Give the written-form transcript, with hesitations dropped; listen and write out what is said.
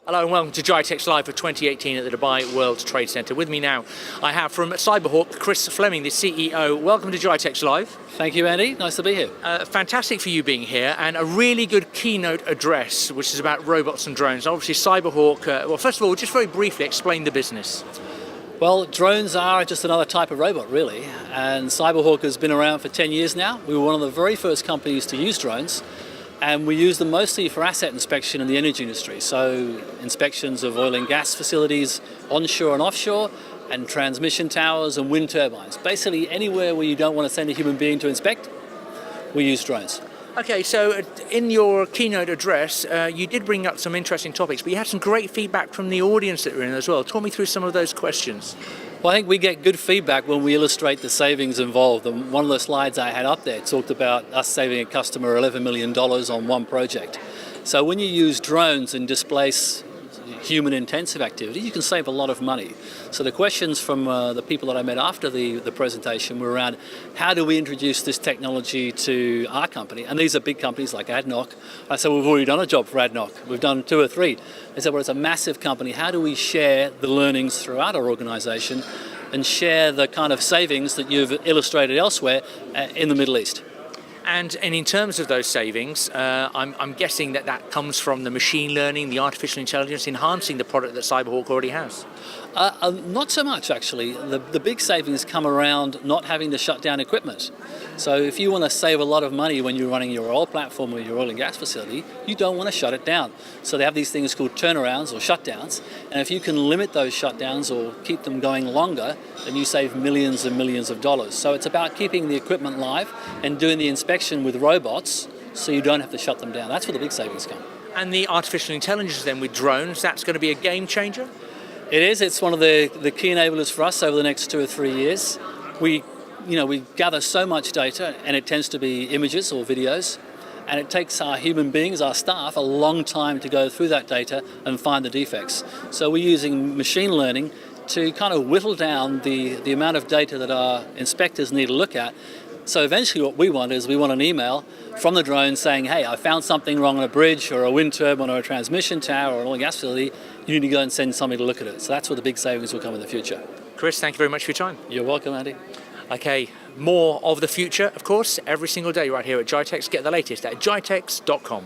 Hello and welcome to GITEX Live for 2018 at the Dubai World Trade Center. With me now, I have from Cyberhawk, Chris Fleming, the CEO. Welcome to GITEX Live. Thank you, Andy. Nice to be here. Fantastic for you being here, and a really good keynote address, which is about robots and drones. Obviously, Cyberhawk, well, first of all, just very briefly explain the business. Well, drones are just another type of robot, really. And Cyberhawk has been around for 10 years now. We were one of the very first companies to use drones. And we use them mostly for asset inspection in the energy industry. So inspections of oil and gas facilities, onshore and offshore, and transmission towers and wind turbines. Basically anywhere where you don't want to send a human being to inspect, we use drones. Okay, so in your keynote address, you did bring up some interesting topics, but you had some great feedback from the audience that were in as well. Talk me through some of those questions. Well, I think we get good feedback when we illustrate the savings involved. And one of the slides I had up there talked about us saving a customer $11 million on one project. So when you use drones and displace human intensive activity, you can save a lot of money. So the questions from the people that I met after the presentation were around how do we introduce this technology to our company? And these are big companies like ADNOC. I said, well, we've already done a job for ADNOC. We've done 2 or 3. They said, well, it's a massive company. How do we share the learnings throughout our organization and share the kind of savings that you've illustrated elsewhere in the Middle East? And in terms of those savings, I'm guessing that comes from the machine learning, the artificial intelligence, enhancing the product that Cyberhawk already has. Not so much, actually. The big savings come around not having to shut down equipment. So if you want to save a lot of money when you're running your oil platform or your oil and gas facility, you don't want to shut it down. So they have these things called turnarounds or shutdowns. And if you can limit those shutdowns or keep them going longer, then you save millions and millions of dollars. So it's about keeping the equipment live and doing the inspection with robots so you don't have to shut them down. That's where the big savings come. And the artificial intelligence then with drones, that's going to be a game changer? It is. It's one of the key enablers for us over the next 2 or 3 years. We gather so much data, and it tends to be images or videos, and it takes our human beings, our staff, a long time to go through that data and find the defects. So we're using machine learning to kind of whittle down the amount of data that our inspectors need to look at. So eventually what we want is we want an email from the drone saying, hey, I found something wrong on a bridge or a wind turbine or a transmission tower or an oil and gas facility. You need to go and send somebody to look at it. So that's where the big savings will come in the future. Chris, thank you very much for your time. You're welcome, Andy. Okay, more of the future, of course, every single day right here at GITEX. Get the latest at gitex.com.